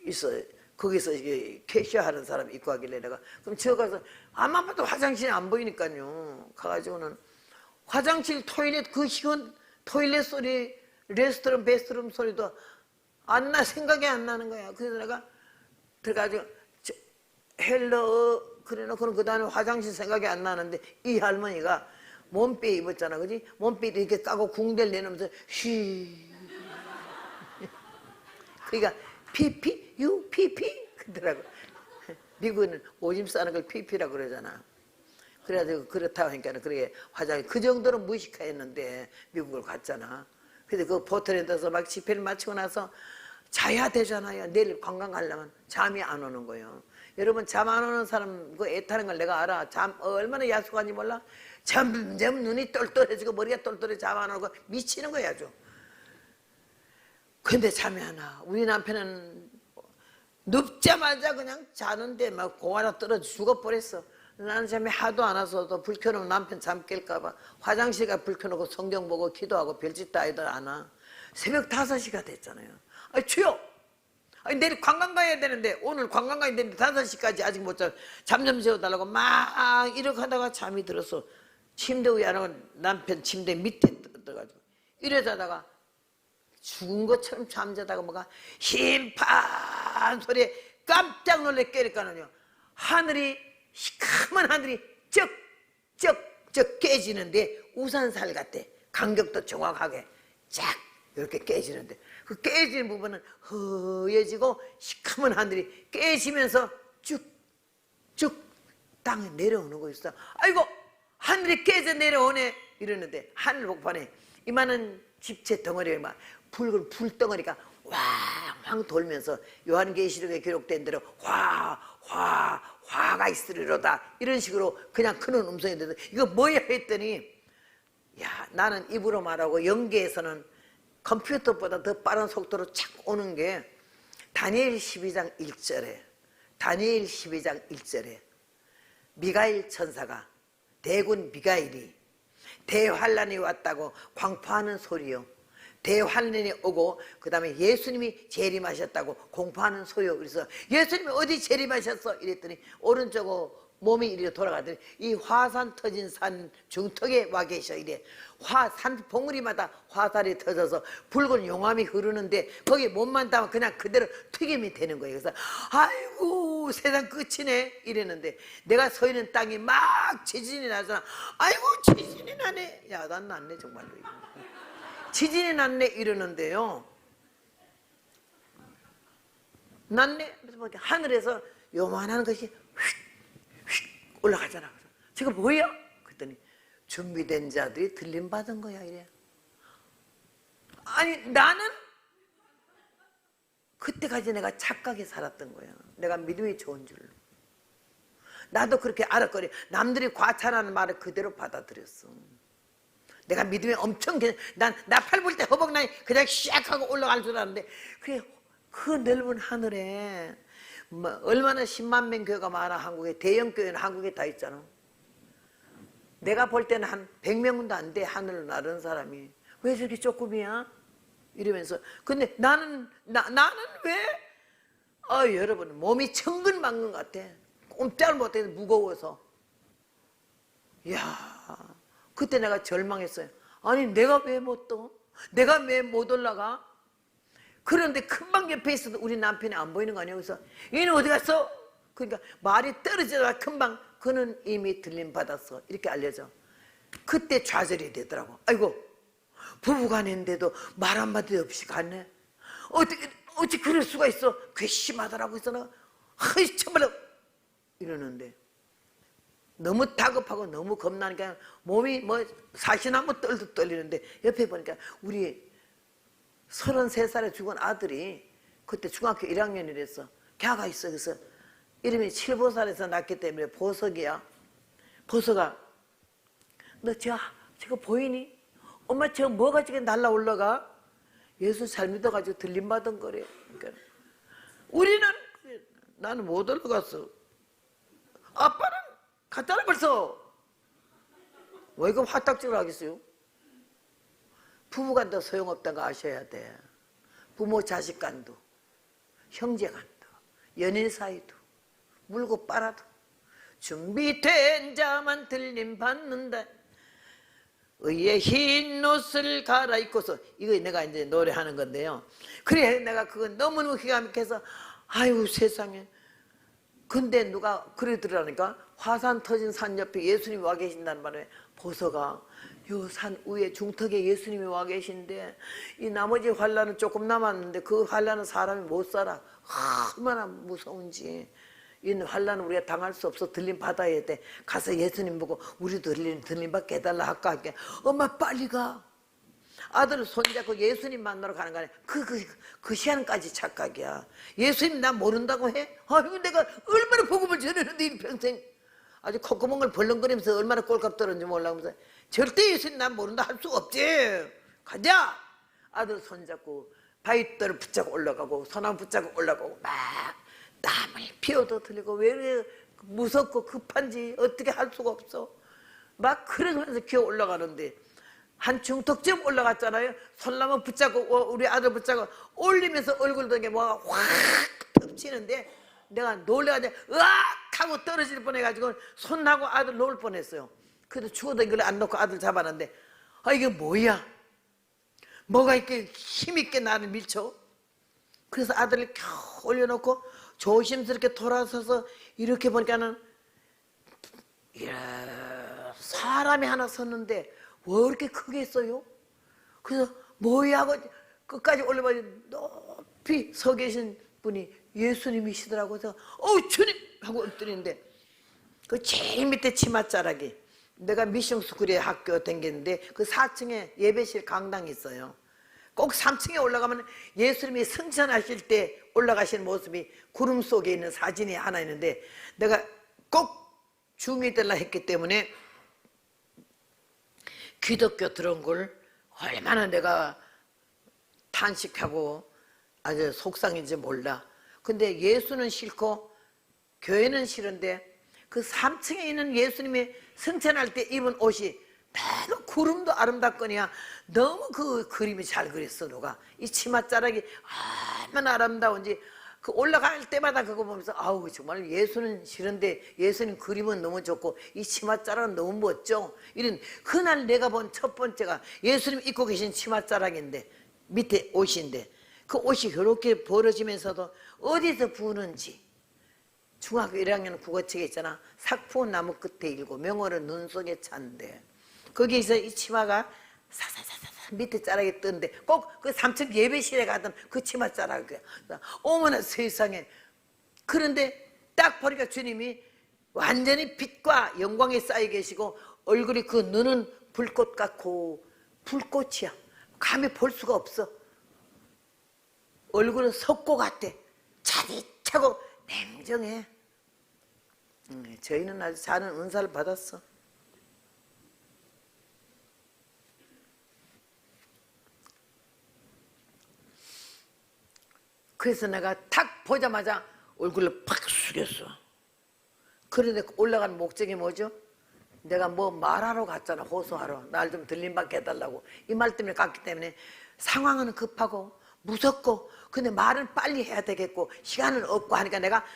있어요. 거기서 이제 캐셔하는 사람 있고 하길래 내가 그럼 저 가서 아마 봐도 화장실이 안 보이니까요. 가가지고는 화장실 토일렛 그 시원 토일렛 소리 레스토랑 베스트룸 소리도 안 나 생각이 안 나는 거야. 그래서 내가 들어가지고 헬로 그래놓고는 그 다음에 화장실 생각이 안 나는데 이 할머니가 몸빼 입었잖아, 그지? 몸빼 이렇게 까고 궁대를 내놓으면서 쉬. 그러니까 피피 유 피피 그러더라고. 미국은 오줌 싸는 걸 피피라고 그러잖아. 그래가지고 그렇다고 하니까 그렇게 화장이 그 정도로 무식했는데 미국을 갔잖아. 근데 그 포털에 떠서 막 집회를 마치고 나서 자야 되잖아요. 내일 관광 가려면 잠이 안 오는 거예요. 여러분 잠 안 오는 사람 그 애타는 걸 내가 알아. 잠 얼마나 야속한지 몰라? 점점 눈이 똘똘해지고 머리가 똘똘해 잠 안 오고 미치는 거야 아주. 근데 잠이 안 와. 우리 남편은 눕자마자 그냥 자는데 막 공하나 떨어져 죽어버렸어. 나는 잠이 하도 안 와서도 불 켜놓으면 남편 잠 깰까봐 화장실 가 불 켜놓고 성경 보고 기도하고 별짓 다 아이들 안 와. 새벽 5시가 됐잖아요. 아니 주여! 아니 내일 관광 가야 되는데 오늘 관광 가야 되는데 5시까지 아직 못 자. 잠 좀 재워달라고 막 이렇게 하다가 잠이 들어서 침대 위에 안 하고 남편 침대 밑에 떠가지고 이래 자다가 죽은 것처럼 잠자다가 뭐가 심판 소리에 깜짝 놀래 깨니까는요 하늘이 시커먼 하늘이 쩍쩍쩍 깨지는데 우산살 같대. 간격도 정확하게 쫙 이렇게 깨지는데 그 깨지는 부분은 허해지고 시커먼 하늘이 깨지면서 쭉쭉 땅에 내려오는 거 있어. 아이고 하늘이 깨져 내려오네 이러는데 하늘 복판에 이만한 집체 덩어리가 막 붉은 불덩어리가 왕왕 돌면서 요한계시록에 기록된 대로 화가 있으리로다 이런 식으로 그냥 크는 음성이 들려서 이거 뭐야 했더니 야 나는 입으로 말하고 연계에서는 컴퓨터보다 더 빠른 속도로 착 오는 게 다니엘 12장 1절에 다니엘 12장 1절에 미가엘 천사가 대군 미가엘이 대환란이 왔다고 광포하는 소리요. 대환란이 오고 그 다음에 예수님이 재림하셨다고 공포하는 소리요. 그래서 예수님이 어디 재림하셨어? 이랬더니 오른쪽 몸이 이렇게 돌아가더니 이 화산 터진 산 중턱에 와 계셔. 이래 산 봉우리마다 화살이 터져서 붉은 용암이 흐르는데 거기 몸만 닿으면 그냥 그대로 튀김이 되는 거예요. 그래서 아이고 세상 끝이네 이랬는데 내가 서 있는 땅이 막 지진이 나잖아. 아이고 지진이 나네. 야 난 났네 정말로. 지진이 났네 이러는데요. 났네. 그래서 하늘에서 요만한 것이 휙 올라가잖아. 지금 뭐야? 그랬더니 준비된 자들이 들림 받은 거야 이래. 아니 나는 그때까지 내가 착각에 살았던 거야. 내가 믿음이 좋은 줄로. 나도 그렇게 알았거니 남들이 과찬하는 말을 그대로 받아들였어. 내가 믿음이 엄청 나 팔 볼 때 허벅나니 그냥 샥 하고 올라갈 줄 알았는데 그 넓은 하늘에 뭐 얼마나 10만 명 교회가 많아. 한국에 대형 교회는 한국에 다 있잖아. 내가 볼 때는 한 100명도 안 돼. 하늘을 나르는 사람이 왜 저렇게 조금이야? 이러면서 근데 나는 왜 여러분 몸이 천근만근 같아. 꼼짝을 못해서 무거워서. 이야 그때 내가 절망했어요. 아니 내가 왜 못 떠? 내가 왜 못 올라가? 그런데 금방 옆에 있어도 우리 남편이 안 보이는 거 아니에요? 그래서 얘는 어디 갔어? 그러니까 말이 떨어지다가 금방 그는 이미 들림 받았어 이렇게 알려져. 그때 좌절이 되더라고. 아이고 부부간인데도 말 한마디 없이 갔네. 어떻게 그럴 수가 있어? 괘씸하더라고 해서 내가 정말로 이러는데 너무 다급하고 너무 겁나니까 몸이 뭐 사시나무 떨도 떨리는데 옆에 보니까 우리 33살에 죽은 아들이 그때 중학교 1학년이랬어. 걔가 있어. 그래서 이름이 칠보살에서 났기 때문에 보석이야. 보석아, 너 저거 보이니? 엄마 저 뭐가 저게 날라 올라가? 예수 잘 믿어가지고 들림받은 거래. 그러니까 우리는, 나는 못 올라갔어. 아빠는 갔잖아 벌써. 왜 이거 화딱지를 하겠어요? 부부간도 소용없다는 거 아셔야 돼. 부모 자식 간도, 형제 간도, 연인 사이도, 물고 빨아도 준비된 자만 들림 받는다. 의의 흰 옷을 갈아입고서, 이거 내가 이제 노래하는 건데요. 그래 내가 그거 너무너무 기가 막혀서 아이고 세상에. 근데 누가 그러더라니까 화산 터진 산 옆에 예수님이 와 계신다는 말에 보석아, 요 산 위에 중턱에 예수님이 와 계신데 이 나머지 환란은 조금 남았는데 그 환란은 사람이 못 살아. 얼마나 무서운지. 이 환란은 우리가 당할 수 없어. 들림 받아야 돼. 가서 예수님 보고 우리도 들림 받게 해달라 할까 할게. 엄마 빨리 가. 아들 손잡고 예수님 만나러 가는 거 아니야. 그 시간까지 착각이야. 예수님 나 모른다고 해? 아이고 내가 얼마나 복음을 전했는데 이 평생 아주 콧구멍을 벌렁거리면서 얼마나 꼴값 떨었는지 몰라면서 절대 예수님 난 모른다 할 수 없지. 가자. 아들 손잡고 바위돌을 붙잡고 올라가고 소나무 붙잡고 올라가고 막 땀을 피워도 들리고 왜 이렇게 무섭고 급한지 어떻게 할 수가 없어. 막 그러면서 기어 올라가는데 한 중턱쯤 올라갔잖아요. 손나무 붙잡고 우리 아들 붙잡고 올리면서 얼굴 등에 뭐가 확 덮치는데 내가 놀래가지고 으악 하고 떨어질 뻔해가지고 손하고 아들 놓을 뻔했어요. 그래도 죽어도 이걸 안 놓고 아들 잡았는데 아 이게 뭐야? 뭐가 이렇게 힘있게 나를 밀쳐? 그래서 아들을 켜 올려놓고 조심스럽게 돌아서서 이렇게 보니까는 이야, 사람이 하나 섰는데 왜 이렇게 크게 있어요? 그래서 뭐야 하고 끝까지 올려봐도 높이 서 계신 분이 예수님이시더라고. 그래서 주님 하고 엎드리는데 그 제일 밑에 치맛자락이 내가 미션스쿨에 학교 다녔는데 그 4층에 예배실 강당이 있어요. 꼭 3층에 올라가면 예수님이 승천하실 때 올라가시는 모습이 구름 속에 있는 사진이 하나 있는데 내가 꼭 중이 되려 했기 때문에 기독교 들어온 걸 얼마나 내가 탄식하고 아주 속상인지 몰라. 근데 예수는 싫고 교회는 싫은데 그 3층에 있는 예수님이 승천할 때 입은 옷이 너무 구름도 아름답거니와 너무 그 그림이 잘 그렸어. 누가 이 치맛자락이 얼마나 아름다운지 그 올라갈 때마다 그거 보면서 아우 정말 예수는 싫은데 예수님 그림은 너무 좋고 이 치맛자락은 너무 멋져. 이런 그날 내가 본 첫 번째가 예수님 입고 계신 치맛자락인데 밑에 옷인데 그 옷이 그렇게 벌어지면서도 어디서 부는지. 중학교 1학년 국어책에 있잖아. 삭푸은 나무 끝에 일고 명월은 눈 속에 찬데 거기에서 이 치마가 사사사사 밑에 자락에 뜨는데 꼭 그 3층 예배실에 가던 그 치마 자락이야. 어머나 세상에. 그런데 딱 보니까 주님이 완전히 빛과 영광에 쌓여 계시고 얼굴이 그 눈은 불꽃 같고 불꽃이야. 감히 볼 수가 없어. 얼굴은 석고 같대. 차디차고 냉정해. 저희는 아주 자는 은사를 받았어. 그래서 내가 탁 보자마자 얼굴을 팍 숙였어. 그런데 올라간 목적이 뭐죠? 내가 뭐 말하러 갔잖아. 호소하러. 날 좀 들림받게 해달라고. 이 말 때문에 갔기 때문에 상황은 급하고 무섭고 근데 말은 빨리 해야 되겠고 시간은 없고 하니까 내가 막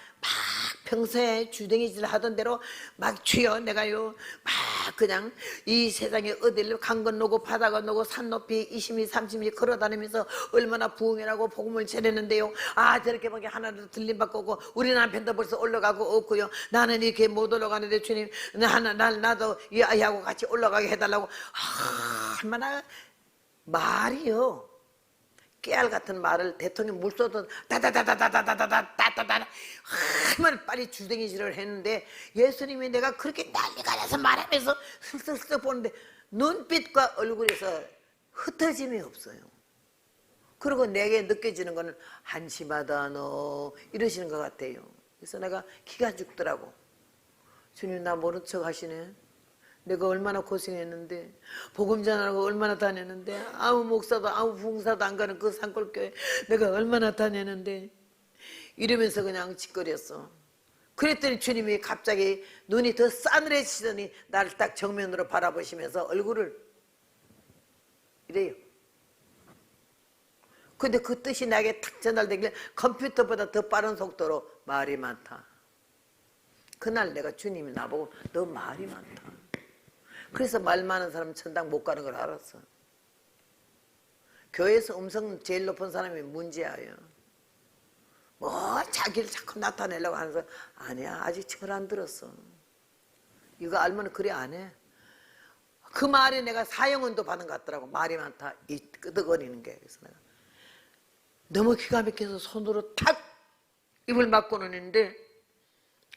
평소에 주댕이질 하던 대로 막 주여 내가요 막 그냥 이 세상에 어디를 강 건너고 바다 건너고 산 높이 20리 30리 걸어다니면서 얼마나 부흥이라고 복음을 전했는데요. 아 저렇게 막 하나도 들림받고 오고 우리 남편도 벌써 올라가고 없고요. 나는 이렇게 못 올라가는데 주님 나도 이 아이하고 같이 올라가게 해달라고. 얼마나 말이요. 깨알 같은 말을 대통령 물쏘던 다다다다다다다다다다다 얼마나 빨리 주댕이질을 했는데 예수님이 내가 그렇게 난리가 나서 말하면서 슬슬슬 보는데 눈빛과 얼굴에서 흩어짐이 없어요. 그리고 내게 느껴지는 거는 한심하다 너 이러시는 것 같아요. 그래서 내가 기가 죽더라고. 주님 나 모른 척 하시네. 내가 얼마나 고생했는데 복음 전하고 얼마나 다녔는데 아무 목사도 아무 봉사도 안 가는 그 산골교회 내가 얼마나 다녔는데 이러면서 그냥 짓거렸어. 그랬더니 주님이 갑자기 눈이 더 싸늘해지더니 나를 딱 정면으로 바라보시면서 얼굴을 이래요. 근데 그 뜻이 나에게 탁 전달되길래 컴퓨터보다 더 빠른 속도로 말이 많다. 그날 내가 주님이 나보고 너 말이 많다. 그래서 말 많은 사람 천당 못 가는 걸 알았어. 교회에서 음성 제일 높은 사람이 문제야요. 뭐 자기를 자꾸 나타내려고 하면서 아니야 아직 철 안 들었어. 이거 알면 그래 안 해. 그 말에 내가 사형은도 받은 것 같더라고. 말이 많다 이 끄덕거리는 게. 그래서 내가 너무 기가 막혀서 손으로 탁 입을 막고는 있는데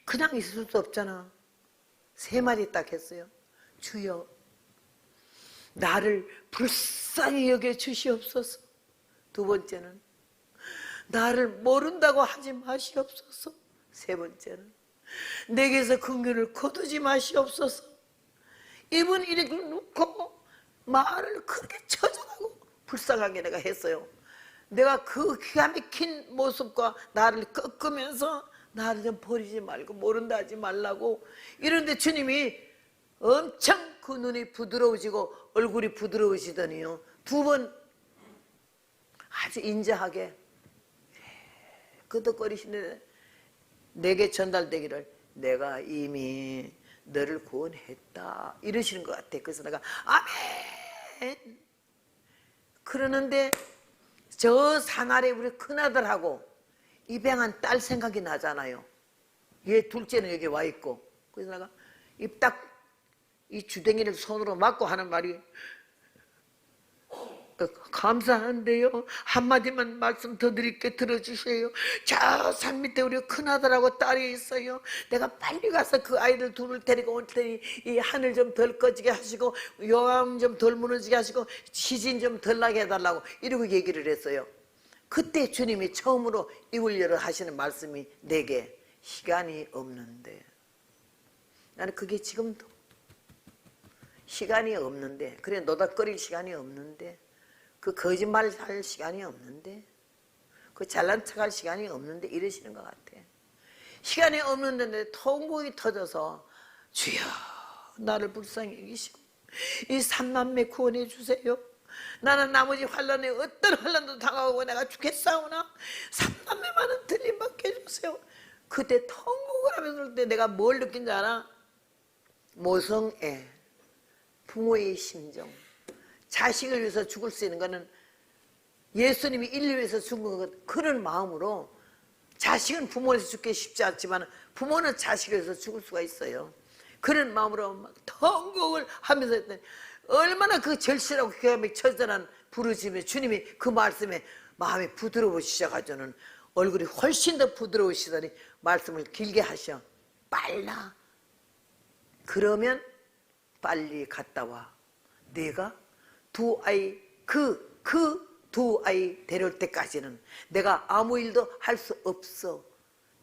그냥 있을 수 없잖아. 세 마디 딱 했어요. 주여 나를 불쌍히 여겨 주시옵소서. 두 번째는 나를 모른다고 하지 마시옵소서. 세 번째는 내게서 긍휼을 거두지 마시옵소서. 입은 이렇게 놓고 말을 그렇게 처절하고 불쌍하게 내가 했어요. 내가 그 기가 막힌 모습과 나를 꺾으면서 나를 좀 버리지 말고 모른다 하지 말라고 이런데 주님이 엄청 그 눈이 부드러워지고 얼굴이 부드러워지더니요. 두 번 아주 인자하게 끄덕거리시는데 내게 전달되기를 내가 이미 너를 구원했다 이러시는 것 같아. 그래서 내가 아멘 그러는데 저 산 아래 우리 큰아들하고 입양한 딸 생각이 나잖아요. 얘 둘째는 여기 와 있고. 그래서 내가 이 주댕이를 손으로 막고 하는 말이 감사한데요. 한마디만 말씀 더 드릴게 들어주세요. 저 산 밑에 우리 큰아들하고 딸이 있어요. 내가 빨리 가서 그 아이들 둘을 데리고 올 테니 이 하늘 좀 덜 꺼지게 하시고 요암 좀 덜 무너지게 하시고 시진 좀 덜 나게 해달라고 이러고 얘기를 했어요. 그때 주님이 처음으로 입을 열어 하시는 말씀이 내게 시간이 없는데 나는 그게 지금도 시간이 없는데 그래 노닥거릴 시간이 없는데 그 거짓말 할 시간이 없는데 그 잘난 척할 시간이 없는데 이러시는 것 같아. 시간이 없는데 통곡이 터져서 주여 나를 불쌍히 여기시고 이 3남매 구원해 주세요. 나는 나머지 환란에 어떤 환란도 당하고 내가 죽겠사오나 3남매만은 들림받게 해주세요. 그때 통곡을 하면서 때 내가 뭘 느낀지 알아? 모성애 부모의 심정. 자식을 위해서 죽을 수 있는 거는 예수님이 인류를 위해서 죽은 것 그런 마음으로 자식은 부모에서 죽기 쉽지 않지만 부모는 자식을 위해서 죽을 수가 있어요. 그런 마음으로 막 통곡을 하면서 했더니 얼마나 그 절실하고 기가 막히게 처절한 부르짖음에 주님이 그 말씀에 마음이 부드러워지셔가지고는 얼굴이 훨씬 더 부드러우시더니 말씀을 길게 하셔. 빨라. 그러면 빨리 갔다 와. 내가 두 아이 그 두 아이 데려올 때까지는 내가 아무 일도 할 수 없어.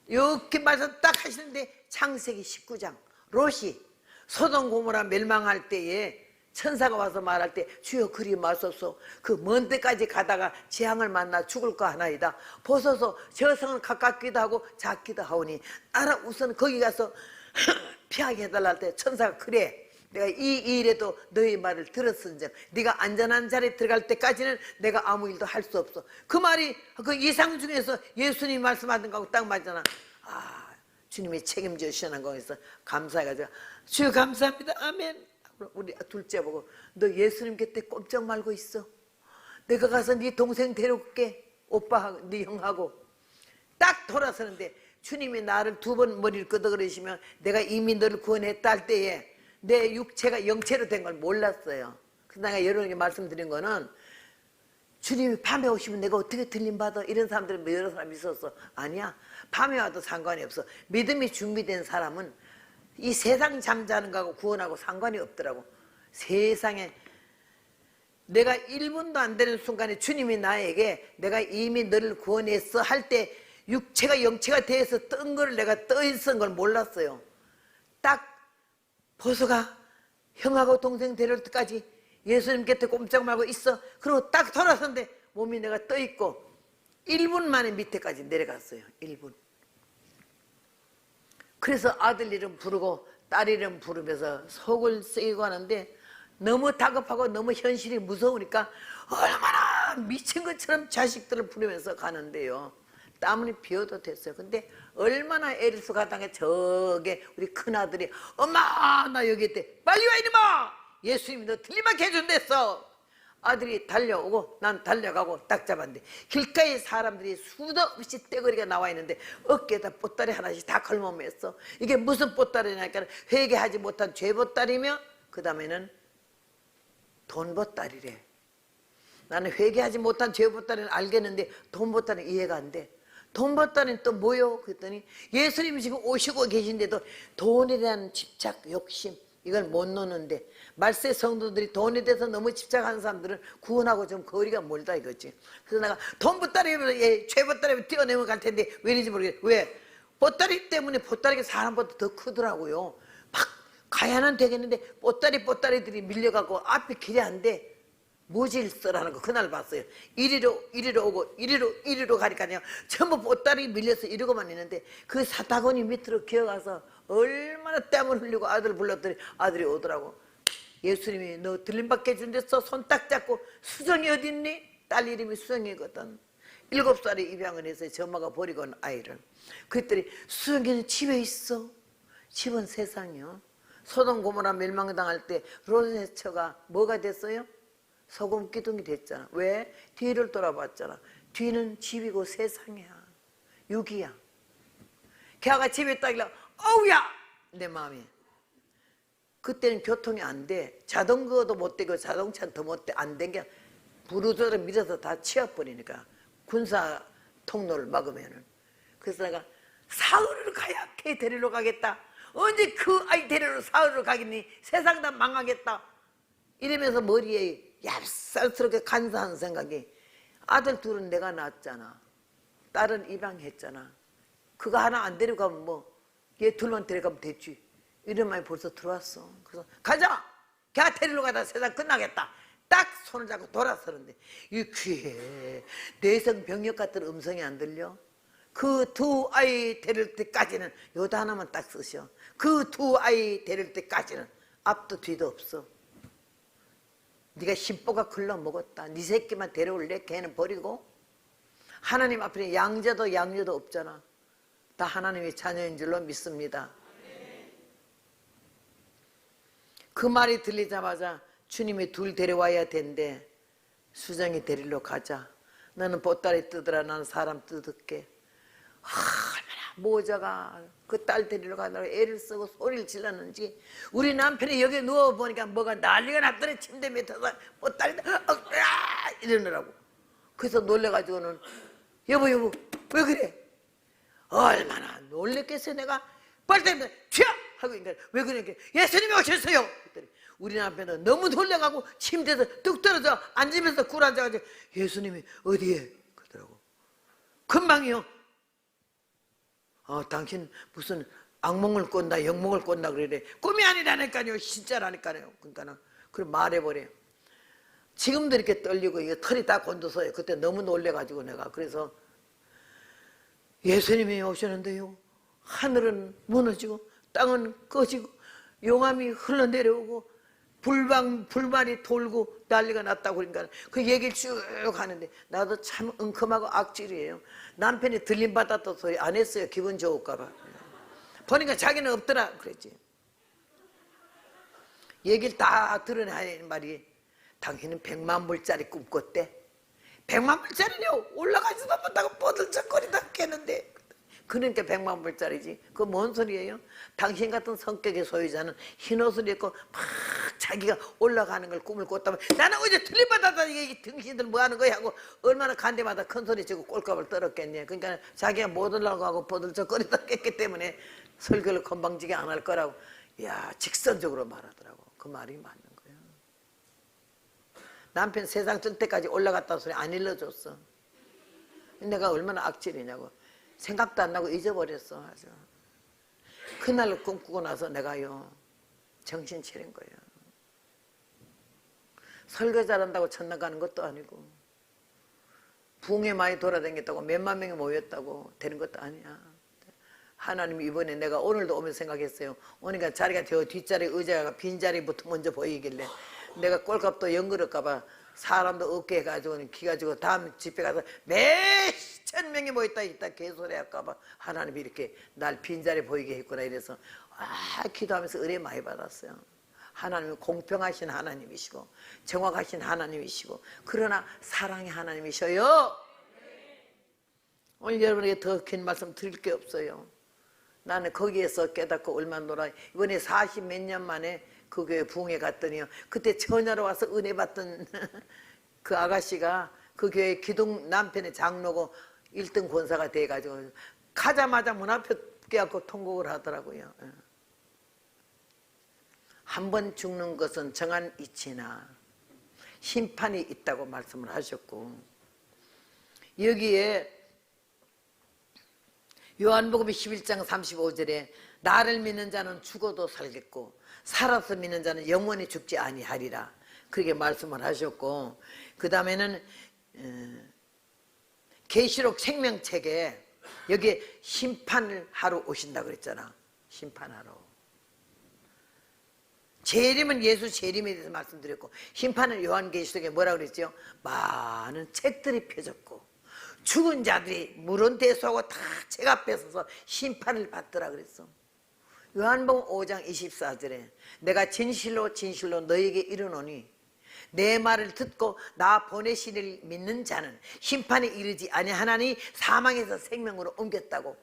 이렇게 말씀 딱 하시는데 창세기 19장 롯이 소돔 고모라 멸망할 때에 천사가 와서 말할 때 주여 그리 마소서 그 먼 데까지 가다가 재앙을 만나 죽을 거 하나이다. 보소서 저 성은 가깝기도 하고 작기도 하오니 나라 우선 거기 가서 피하게 해달라 할 때 천사가 그래 내가 이 일에도 너의 말을 들었은즉 네가 안전한 자리에 들어갈 때까지는 내가 아무 일도 할 수 없어. 그 말이 그 이상 중에서 예수님이 말씀하던 거하고 딱 맞잖아. 아 주님이 책임져 주시는 거에서 감사해가지고 주여 감사합니다 아멘. 우리 둘째 보고 너 예수님 곁에 꼼짝 말고 있어. 내가 가서 네 동생 데려올게. 오빠하고 네 형하고. 딱 돌아서는데 주님이 나를 두 번 머리를 끄덕거리시면 내가 이미 너를 구원했다 할 때에 내 육체가 영체로 된 걸 몰랐어요. 그래서 내가 여러분에게 말씀드린 거는 주님이 밤에 오시면 내가 어떻게 들림받아? 이런 사람들은 여러 사람이 있었어. 아니야. 밤에 와도 상관이 없어. 믿음이 준비된 사람은 이 세상 잠자는 거하고 구원하고 상관이 없더라고. 세상에 내가 1분도 안 되는 순간에 주님이 나에게 내가 이미 너를 구원했어 할 때 육체가 영체가 돼서 뜬 걸 내가 떠 있은 걸 몰랐어요. 딱 보소가 형하고 동생 데려올 때까지 예수님 곁에 꼼짝 말고 있어. 그리고 딱 돌아섰는데 몸이 내가 떠 있고 1분 만에 밑에까지 내려갔어요. 1분. 그래서 아들 이름 부르고 딸 이름 부르면서 속을 쓰이고 하는데 너무 다급하고 너무 현실이 무서우니까 얼마나 미친 것처럼 자식들을 부르면서 가는데요. 땀이 비어도 됐어요. 근데 얼마나 애를 써가다가 저게 우리 큰아들이 엄마 나 여기 있대. 빨리 와 이놈아. 예수님이 너 들리면 해준댔어. 아들이 달려오고 난 달려가고 딱 잡았는데 길가에 사람들이 수도 없이 떼거리가 나와 있는데 어깨에다 보따리 하나씩 다 걸머맸어. 이게 무슨 보따리냐니까 회개하지 못한 죄 보따리며 그 다음에는 돈 보따리래. 나는 회개하지 못한 죄 보따리는 알겠는데 돈 보따리는 이해가 안 돼. 돈 보따리는 또 뭐요? 그랬더니 예수님이 지금 오시고 계신데도 돈에 대한 집착, 욕심 이걸 못 놓는데 말세 성도들이 돈에 대해서 너무 집착하는 사람들은 구원하고 좀 거리가 멀다 이거지. 그래서 내가 돈 보따리면 죄 보따리면 뛰어내면 갈 텐데 왜인지 모르겠어. 왜? 보따리 때문에 보따리가 사람보다 더 크더라고요. 막 가야는 되겠는데 보따리들이 밀려가고 앞에 길이 안 돼. 무질서라는 거 그날 봤어요. 이리로 오고 이리로 가니까요 전부 보따리 밀려서 이러고만 있는데 그 사타구니 밑으로 기어가서 얼마나 땀을 흘리고 아들을 불렀더니 아들이 오더라고. 예수님이 너 들림받게 해준댔어. 손 딱 잡고 수정이 어딨니? 딸 이름이 수정이거든. 7살에 입양을 해서 저 엄마가 버리고 온 아이를. 그랬더니 수정이는 집에 있어. 집은 세상이요. 소돔 고모라 멸망당할 때 롯의 뭐가 됐어요? 소금 기둥이 됐잖아. 왜? 뒤를 돌아봤잖아. 뒤는 집이고 세상이야. 육이야. 걔가 집에 있다길래 어우야! 내 마음이. 그때는 교통이 안 돼. 자전거도 못 되고 자동차는 더 못 돼. 안 된 게 부르저를 밀어서 다 치워버리니까. 군사 통로를 막으면은. 그래서 내가 사흘을 가야 걔 데리러 가겠다. 언제 그 아이 데리러 사흘을 가겠니? 세상 다 망하겠다. 이러면서 머리에 얍살스럽게 간사한 생각이 아들 둘은 내가 낳았잖아. 딸은 입양했잖아. 그거 하나 안 데려가면 뭐 얘 둘만 데려가면 됐지. 이런 말이 벌써 들어왔어. 그래서 가자. 걔 데리러 가다 세상 끝나겠다. 딱 손을 잡고 돌아서는데 이 귀에 내성병력 같은 음성이 안 들려? 그 두 아이 데릴 때까지는 요다 하나만 딱 쓰셔. 그 두 아이 데릴 때까지는 앞도 뒤도 없어. 네가 심보가 글러먹었다. 네 새끼만 데려올래? 걔는 버리고. 하나님 앞에 양자도 양녀도 없잖아. 다 하나님의 자녀인 줄로 믿습니다. 그 말이 들리자마자 주님이 둘 데려와야 된대. 수정이 데리러 가자. 너는 보따리 뜯으라. 나는 사람 뜯을게. 얼마나 모자가 그 딸 데리러 가느라고 애를 쓰고 소리를 질렀는지 우리 남편이 여기 누워보니까 뭐가 난리가 났더니 침대 밑에서 보따리 이러느라고. 그래서 놀래가지고는 여보 왜 그래? 얼마나 놀랬겠어요. 내가 빨리 튀어! 하고 그러니까 왜 그러니까 예수님이 오셨어요. 그랬더니 우리 남편은 너무 놀래가고 침대에서 뚝 떨어져 앉으면서 굴앉아가지고 예수님이 어디에? 그러더라고. 금방이요. 당신 무슨 악몽을 꾼다 영몽을 꾼다 그래. 꿈이 아니라니까요. 진짜라니까요. 그러니까는 그럼 말해버려요. 지금도 이렇게 떨리고 이게 털이 다 곤두서요. 그때 너무 놀래가지고 내가 그래서 예수님이 오셨는데요. 하늘은 무너지고 땅은 꺼지고 용암이 흘러내려오고 불만이 돌고 난리가 났다고 그러니까 그 얘기를 쭉 하는데 나도 참 엉큼하고 악질이에요. 남편이 들림받았다 소리 안 했어요. 기분 좋을까 봐. 보니까 자기는 없더라 그랬지. 얘기를 다 들어내는 말이 당신은 100만 불짜리 꿈꿨대. 100만 불짜리요? 올라가지도 못하고 뻗을적거리다 깨는데. 그러니까 100만 불짜리지. 그거 뭔 소리예요? 당신 같은 성격의 소유자는 흰 옷을 입고 막 자기가 올라가는 걸 꿈을 꿨다면 나는 어제 틀림받았다 이게 등신들 뭐 하는 거야 하고 얼마나 간데마다 큰 소리 치고 꼴값을 떨었겠냐. 그러니까 자기가 못 올라가고 뻗을적거리다 깼기 때문에 설교를 건방지게 안 할 거라고. 이야 직선적으로 말하더라고. 그 말이 맞는 거야. 남편 세상 뜰 때까지 올라갔다는 소리 안 일러줬어. 내가 얼마나 악질이냐고. 생각도 안 나고 잊어버렸어. 아주. 그날 꿈꾸고 나서 내가요 정신 차린 거예요. 설교 잘한다고 천당 가는 것도 아니고 부흥에 많이 돌아다녔다고 몇만 명이 모였다고 되는 것도 아니야. 하나님 이번에 내가 오늘도 오면서 생각했어요. 오니까 자리가 저 뒷자리 의자가 빈자리부터 먼저 보이길래 내가 꼴값도 연그럴까봐 사람도 없게 해가지고 기가지고 다음 집회 가서 몇천 명이 모였다 있다 개소리 할까봐 하나님이 이렇게 날 빈자리 보이게 했구나 이래서 기도하면서 은혜 많이 받았어요. 하나님은 공평하신 하나님이시고 정확하신 하나님이시고 그러나 사랑의 하나님이셔요. 오늘 여러분에게 더 긴 말씀 드릴 게 없어요. 나는 거기에서 깨닫고 얼마나 이번에 40 몇 년 만에 그 교회 부흥회 갔더니요 그때 처녀로 와서 은혜 받던 그 아가씨가 그 교회 기둥 남편의 장로고 1등 권사가 돼가지고 가자마자 문 앞에 깨갖고 통곡을 하더라고요. 한 번 죽는 것은 정한 이치나 심판이 있다고 말씀을 하셨고 여기에 요한복음 11장 35절에 나를 믿는 자는 죽어도 살겠고 살아서 믿는 자는 영원히 죽지 아니하리라 그렇게 말씀을 하셨고 그 다음에는 계시록 생명책에 여기에 심판을 하러 오신다 그랬잖아. 심판하러 재림은 예수 재림에 대해서 말씀드렸고 심판은 요한계시록에 뭐라고 그랬죠? 많은 책들이 펴졌고 죽은 자들이 물은 대수하고 다 책 앞에 서서 심판을 받더라 그랬어. 요한복음 5장 24절에 내가 진실로 진실로 너에게 이르노니 내 말을 듣고 나 보내시를 믿는 자는 심판에 이르지 아니하나니 사망에서 생명으로 옮겼다고.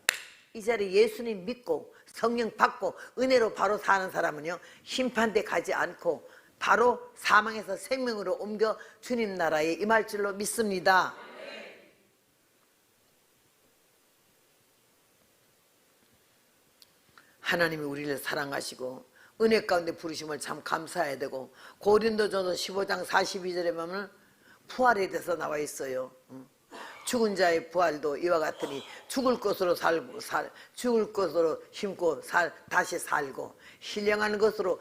이 자리에 예수님 믿고 성령 받고 은혜로 바로 사는 사람은요 심판대 가지 않고 바로 사망에서 생명으로 옮겨 주님 나라에 임할 줄로 믿습니다. 하나님이 우리를 사랑하시고 은혜 가운데 부르심을 참 감사해야 되고 고린도전서 15장 42절에 보면 부활에 대해서 나와 있어요. 죽은 자의 부활도 이와 같으니 죽을 것으로 살고 죽을 것으로 심고 다시 살고 신령한 것으로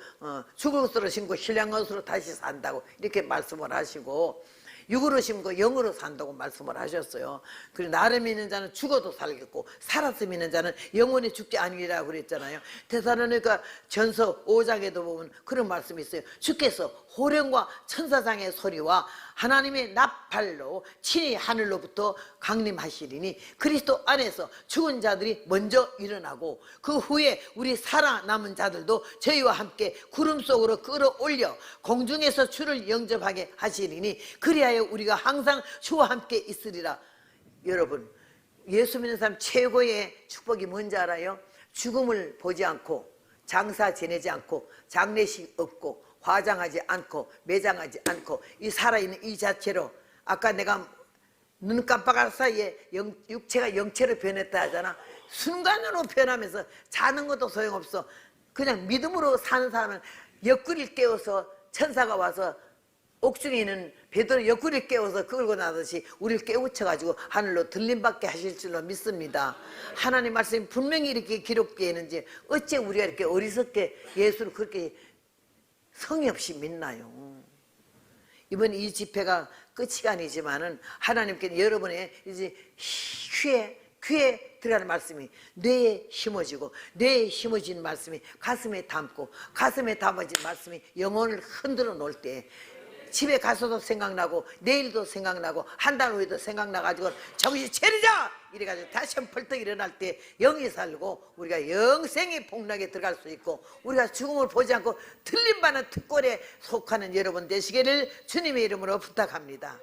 죽을 것으로 심고 신령한 것으로 다시 산다고 이렇게 말씀을 하시고 육으로 심고 영으로 산다고 말씀을 하셨어요. 그리고 나를 믿는 자는 죽어도 살겠고 살아서 믿는 자는 영원히 죽지 아니리라고 그랬잖아요. 데살로니가 전서 5장에도 보면 그런 말씀이 있어요. 주께서 호령과 천사장의 소리와 하나님의 나팔로 친히 하늘로부터 강림하시리니 그리스도 안에서 죽은 자들이 먼저 일어나고 그 후에 우리 살아남은 자들도 저희와 함께 구름 속으로 끌어올려 공중에서 주를 영접하게 하시리니 그리하여 우리가 항상 주와 함께 있으리라. 여러분 예수 믿는 사람 최고의 축복이 뭔지 알아요? 죽음을 보지 않고 장사 지내지 않고 장례식 없고 화장하지 않고 매장하지 않고 이 살아있는 이 자체로 아까 내가 눈 깜빡할 사이에 육체가 영체로 변했다 하잖아. 순간으로 변하면서 자는 것도 소용없어. 그냥 믿음으로 사는 사람은 옆구리를 깨워서 천사가 와서 옥중에 있는 베드로 옆구리를 깨워서 끌고 나듯이 우리를 깨우쳐가지고 하늘로 들림받게 하실 줄로 믿습니다. 하나님 말씀이 분명히 이렇게 기록되어 있는지 어째 우리가 이렇게 어리석게 예수를 그렇게 성의 없이 믿나요? 이번 이 집회가 끝이 아니지만은 하나님께는 여러분의 이제 귀에 들어가는 말씀이 뇌에 심어지고 뇌에 심어진 말씀이 가슴에 담고 가슴에 담아진 말씀이 영혼을 흔들어 놓을 때 집에 가서도 생각나고 내일도 생각나고 한 달 후에도 생각나가지고 정신 차리자 이래가지고 다시 한번 벌떡 일어날 때 영이 살고 우리가 영생의 복락에 들어갈 수 있고 우리가 죽음을 보지 않고 틀림받는 특권에 속하는 여러분 되시기를 주님의 이름으로 부탁합니다.